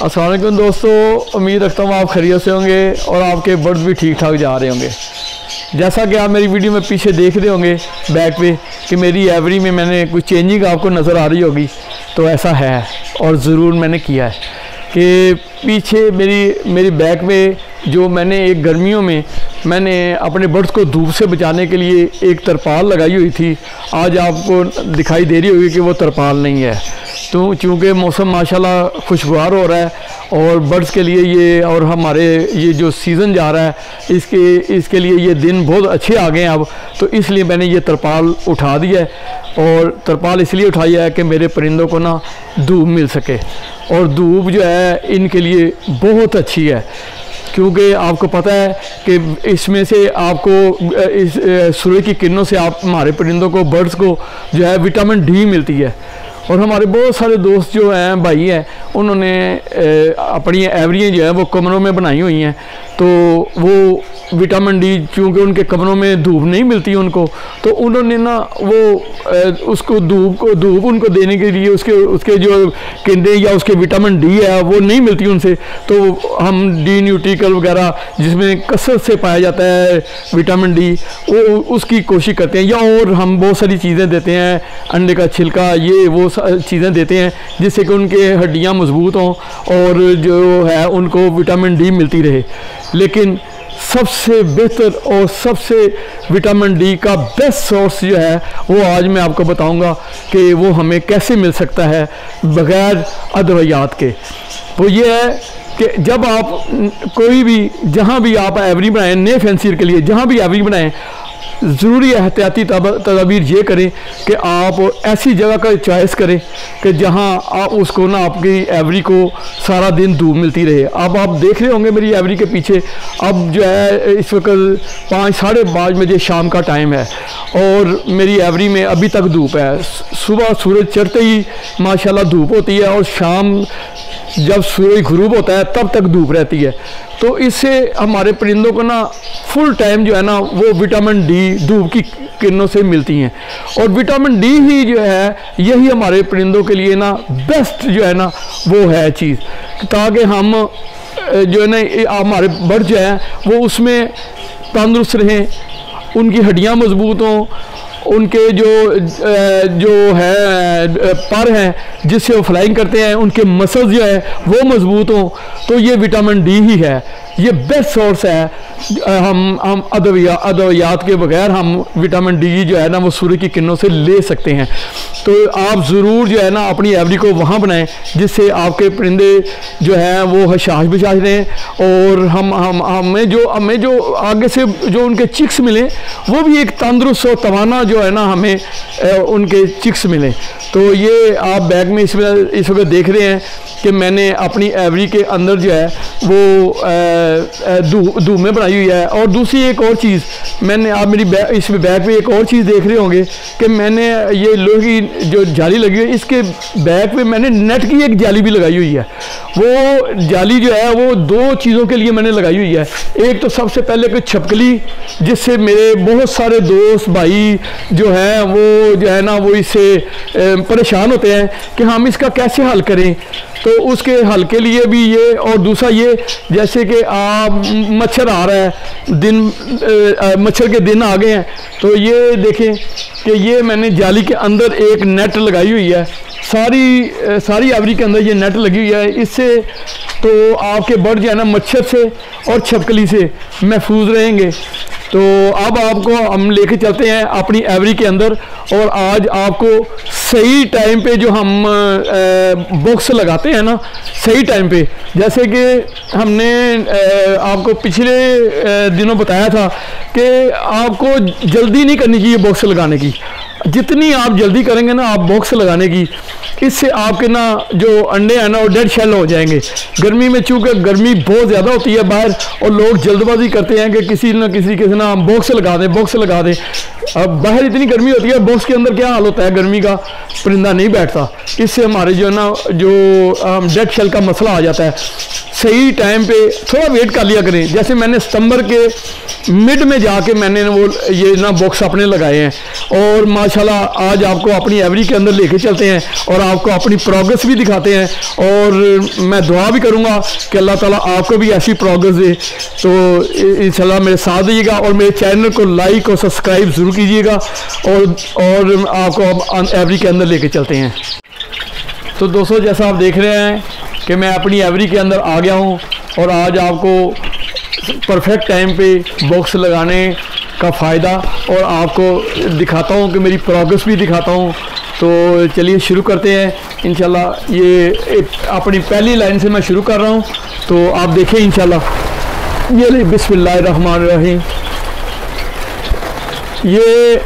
अस्सलाम वालेकुम दोस्तों, उम्मीद रखता हूँ आप खैरियत से होंगे और आपके बर्ड्स भी ठीक ठाक जा रहे होंगे। जैसा कि आप मेरी वीडियो में पीछे देख रहे होंगे बैक पे कि मेरी एवरी में मैंने कुछ चेंजिंग आपको नज़र आ रही होगी, तो ऐसा है और ज़रूर मैंने किया है कि पीछे मेरी बैक में जो मैंने एक गर्मियों में मैंने अपने बर्ड्स को धूप से बचाने के लिए एक तरपाल लगाई हुई थी, आज आपको दिखाई दे रही होगी कि वो तरपाल नहीं है। तो चूँकि मौसम माशाल्लाह खुशगवार हो रहा है और बर्ड्स के लिए ये और हमारे ये जो सीज़न जा रहा है इसके लिए ये दिन बहुत अच्छे आ गए हैं अब, तो इसलिए मैंने ये तरपाल उठा दिया है। और तरपाल इसलिए उठाई है कि मेरे परिंदों को ना धूप मिल सके, और धूप जो है इनके लिए बहुत अच्छी है, क्योंकि आपको पता है कि इसमें से आपको इस सूरज की किरणों से आप हमारे परिंदों को बर्ड्स को जो है विटामिन डी मिलती है। और हमारे बहुत सारे दोस्त जो हैं भाई हैं उन्होंने अपनी एवरियाँ जो है वो कमरों में बनाई हुई हैं, तो वो विटामिन डी चूँकि उनके कमरों में धूप नहीं मिलती उनको, तो उन्होंने ना वो उसको धूप उनको देने के लिए उसके जो केंद्र या उसके विटामिन डी है वो नहीं मिलती उनसे, तो हम डी न्यूट्रिकल वगैरह जिसमें कसरत से पाया जाता है विटामिन डी, वो उसकी कोशिश करते हैं। या और हम बहुत सारी चीज़ें देते हैं, अंडे का छिलका, ये वो चीज़ें देते हैं जिससे कि उनके हड्डियाँ मजबूत हों और जो है उनको विटामिन डी मिलती रहे। लेकिन सबसे बेहतर और सबसे विटामिन डी का बेस्ट सोर्स जो है वो आज मैं आपको बताऊंगा कि वो हमें कैसे मिल सकता है बग़ैर अदवियात के। वो ये है कि जब आप कोई भी जहाँ भी आप एवरी बनाएं, नए फैंसियर के लिए जहाँ भी एवरी बनाएं, ज़रूरी एहतियाती तदाबीर ये करें कि आप ऐसी जगह का चॉइस करें कि जहां आप उसको ना आपकी एवरी को सारा दिन धूप मिलती रहे। अब आप देख रहे होंगे मेरी एवरी के पीछे अब जो है इस वक्त 5 साढ़े 5 बजे शाम का टाइम है और मेरी एवरी में अभी तक धूप है। सुबह सूरज चढ़ते ही माशाल्लाह धूप होती है और शाम जब सूरज गुरूब होता है तब तक धूप रहती है। तो इससे हमारे परिंदों को ना फुल टाइम जो है ना वो विटामिन डी धूप की किरणों से मिलती हैं, और विटामिन डी ही जो है यही हमारे परिंदों के लिए ना बेस्ट जो है ना वो है चीज़, ताकि हम जो है ना हमारे बर्ड जो है वो उसमें तंदुरुस्त रहें, उनकी हड्डियाँ मजबूत हों, उनके जो है पर हैं जिससे वो फ्लाइंग करते हैं उनके मसल्स जो है वो मजबूत हों। तो ये विटामिन डी ही है, ये बेस्ट सोर्स है। हम अदवियात के बगैर हम विटामिन डी जो है ना वो सूर्य की किरणों से ले सकते हैं। तो आप ज़रूर जो है ना अपनी एवरी को वहाँ बनाएं जिससे आपके परिंदे जो हैं वो हशाश बिशाश रहें, और हमें जो आगे से जो उनके चिक्स मिले वो भी एक तंदुरुस्त और तवाना जो है ना हमें उनके चिक्स मिले। तो ये आप बैग में इस वक्त देख रहे हैं कि मैंने अपनी एवरी के अंदर जो है वो धूप में बनाई हुई है। और दूसरी एक और चीज़ मैंने, आप मेरी इस बैग पे एक और चीज़ देख रहे होंगे कि मैंने ये लोहे की जो जाली लगी हुई है इसके बैग पे मैंने नेट की एक जाली भी लगाई हुई है। वो जाली जो है वो 2 चीज़ों के लिए मैंने लगाई हुई है। एक तो सबसे पहले कोई छपकली, जिससे मेरे बहुत सारे दोस्त भाई जो हैं वो जो है ना वो इससे परेशान होते हैं कि हम इसका कैसे हल करें, तो उसके हल के लिए भी ये। और दूसरा ये जैसे कि आप मच्छर आ रहा है, मच्छर के दिन आ गए हैं, तो ये देखें कि ये मैंने जाली के अंदर एक नेट लगाई हुई है, सारी एवरी के अंदर ये नेट लगी हुई है। इससे तो आपके बर्ड जो है ना मच्छर से और छिपकली से महफूज रहेंगे। तो अब आपको हम लेके चलते हैं अपनी एवरी के अंदर, और आज आपको सही टाइम पे जो हम बॉक्स लगाते हैं ना सही टाइम पे, जैसे कि हमने आपको पिछले दिनों बताया था कि आपको जल्दी नहीं करनी चाहिए बॉक्स लगाने की। जितनी आप जल्दी करेंगे ना आप बॉक्स लगाने की, इससे आपके ना जो अंडे हैं ना वो डेड शेल हो जाएंगे। गर्मी में चूँकि गर्मी बहुत ज़्यादा होती है बाहर और लोग जल्दबाजी करते हैं कि किसी के ना बॉक्स लगा दें। अब बाहर इतनी गर्मी होती है, बॉक्स के अंदर क्या हाल होता है गर्मी का, परिंदा नहीं बैठता। इससे हमारे जो है ना जो डेड शेल का मसला आ जाता है। सही टाइम पे थोड़ा वेट कर लिया करें। जैसे मैंने सितंबर के मिड में जाके मैंने वो ये ना बॉक्स अपने लगाए हैं और माशाल्लाह आज आपको अपनी एवरी के अंदर लेके चलते हैं और आपको अपनी प्रोग्रेस भी दिखाते हैं। और मैं दुआ भी करूँगा कि अल्लाह ताला आपको भी ऐसी प्रोग्रेस दे। तो इंशाल्लाह मेरे साथ दीजिएगा और मेरे चैनल को लाइक और सब्सक्राइब ज़रूर कीजिएगा और आपको अब एवरी के अंदर लेके चलते हैं। तो दोस्तों जैसा आप देख रहे हैं कि मैं अपनी एवरी के अंदर आ गया हूँ और आज आपको परफेक्ट टाइम पे बॉक्स लगाने का फ़ायदा और आपको दिखाता हूँ कि मेरी प्रोग्रेस भी दिखाता हूँ। तो चलिए शुरू करते हैं इंशाल्लाह। ये अपनी पहली लाइन से मैं शुरू कर रहा हूँ, तो आप देखें इंशाल्लाह। ये ले बिस्मिल्लाहिर्रहमानिर्रहीम। ये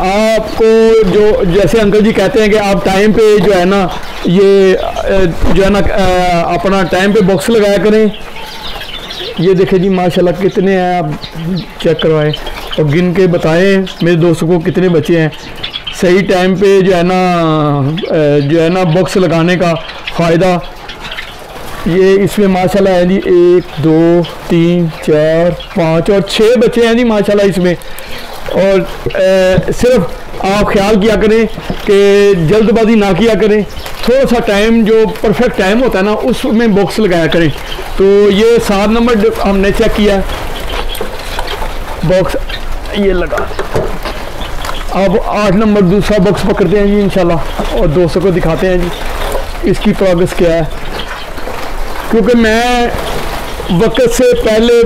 आपको जो जैसे अंकल जी कहते हैं कि आप टाइम पे जो है ना ये जो है ना अपना टाइम पे बॉक्स लगाया करें। ये देखें जी माशाल्लाह कितने हैं, आप चेक करवाएं और गिन के बताएं मेरे दोस्तों को कितने बचे हैं। सही टाइम पे जो है ना बॉक्स लगाने का फ़ायदा ये इसमें माशाल्लाह है जी 1 2 3 4 5 और 6 बचे हैं जी माशाल्लाह इसमें। और सिर्फ आप ख्याल किया करें कि जल्दबाजी ना किया करें, थोड़ा सा टाइम जो परफेक्ट टाइम होता है ना उसमें बॉक्स लगाया करें। तो ये 7 नंबर हमने चेक किया बॉक्स, ये लगा। अब 8 नंबर दूसरा बॉक्स पकड़ते हैं जी इंशाल्लाह और दोस्तों को दिखाते हैं जी इसकी प्रोग्रेस क्या है। क्योंकि मैं वक्त से पहले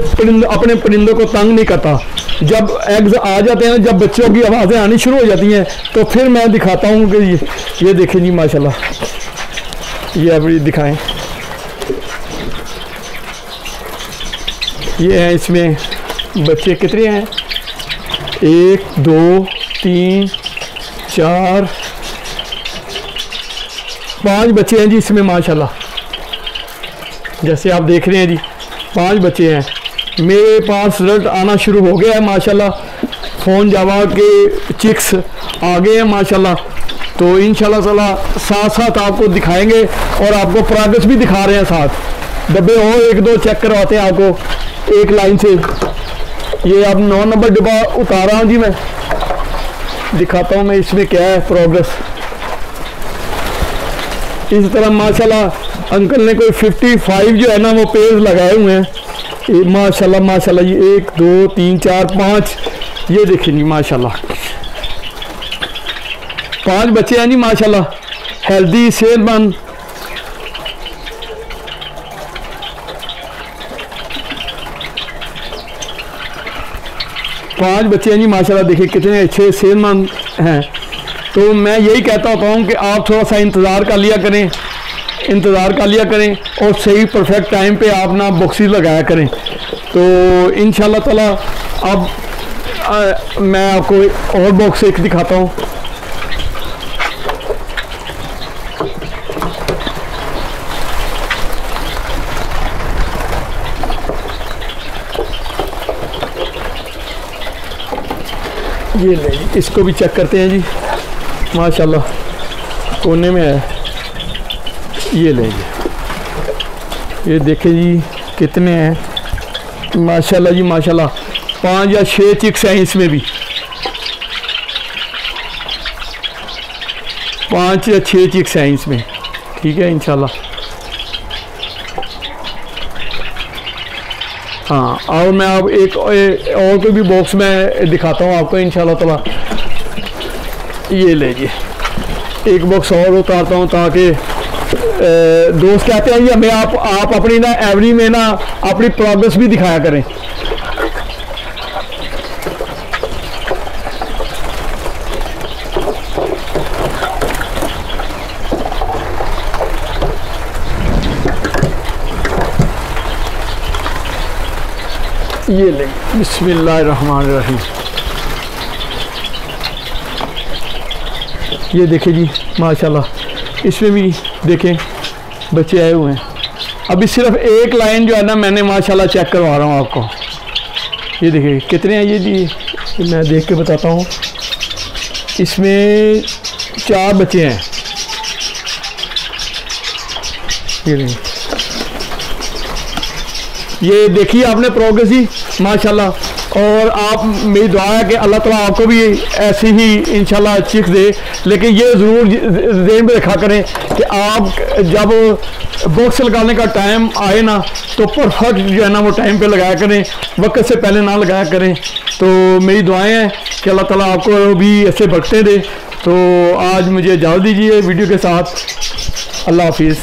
अपने परिंदों को तंग नहीं करता। जब एग्स आ जाते हैं, जब बच्चों की आवाज़ें आनी शुरू हो जाती हैं तो फिर मैं दिखाता हूँ कि ये देखें जी माशाल्लाह। ये अभी दिखाएं, ये हैं इसमें बच्चे कितने हैं 1 2 3 4 5 बच्चे हैं जी इसमें माशाल्लाह। जैसे आप देख रहे हैं जी 5 बच्चे हैं। मेरे पास रिजल्ट आना शुरू हो गया है माशाल्लाह। फ़ोन जावा के चिक्स आ गए हैं माशाल्लाह। तो इंशाल्लाह ताला साथ साथ आपको दिखाएंगे और आपको प्रोग्रेस भी दिखा रहे हैं साथ। डब्बे और 1 2 चेक करवाते हैं आपको एक लाइन से। ये अब 9 नंबर डिब्बा उतारा हूँ जी, मैं दिखाता हूँ मैं इसमें क्या है प्रोग्रेस। इस तरह माशाल्लाह अंकल ने कोई 55 जो है ना वो पेज लगाए हुए हैं माशाल्लाह माशाल्लाह। ये 1 2 3 4 5 ये देखिए जी माशाल्लाह 5 बच्चे हैं जी माशाल्लाह, हेल्दी सेहतमंद। पाँच बच्चे हैं जी माशाल्लाह, देखिए कितने अच्छे सेहतमंद हैं। तो मैं यही कहता होता हूँ कि आप थोड़ा सा इंतज़ार कर लिया करें और सही परफेक्ट टाइम पे आप ना बॉक्सेस लगाया करें। तो इंशाल्लाह ताला अब मैं आपको और बॉक्स एक दिखाता हूँ। ये ले जी, इसको भी चेक करते हैं जी माशाल्लाह, कोने में है। ये ले जी, ये देखें जी कितने हैं माशाल्लाह जी माशाल्लाह। 5 या 6 चिक्स हैं इसमें भी, 5 या 6 चिक्स हैं इसमें। ठीक है इंशाल्लाह। हाँ, और मैं अब एक और कोई भी बॉक्स में दिखाता हूँ आपको इंशाल्लाह ताला। ये ले जी, एक बॉक्स और उतारता हूँ ताकि दोस्त कहते हैं जी हमें आप अपनी ना एवरी में ना अपनी प्रोग्रेस भी दिखाया करें। ये ले बिस्मिल्लाहिर्रहमानिर्रहीम। ये देखें जी माशाल्लाह, इसमें भी देखें बच्चे आए हुए हैं। अभी सिर्फ एक लाइन जो है ना मैंने माशाल्लाह चेक करवा रहा हूँ आपको। ये देखिए कितने हैं ये जी, मैं देख के बताता हूँ। इसमें 4 बच्चे हैं। ये देखिए ये देखिए आपने प्रोग्रेस ही माशाल्लाह, और आप मेरी दुआ है कि अल्लाह ताला आपको भी ऐसी ही इंशाल्लाह चिक्स दे। लेकिन ये ज़रूर ज़हन में रखा करें कि आप जब बॉक्स लगाने का टाइम आए ना तो परफेक्ट जो है ना वो टाइम पे लगाया करें, वक्त से पहले ना लगाया करें। तो मेरी दुआएं हैं कि अल्लाह ताला आपको भी ऐसे बरकतें दे। तो आज मुझे इजाज़त दीजिए वीडियो के साथ। अल्लाह हाफिज़।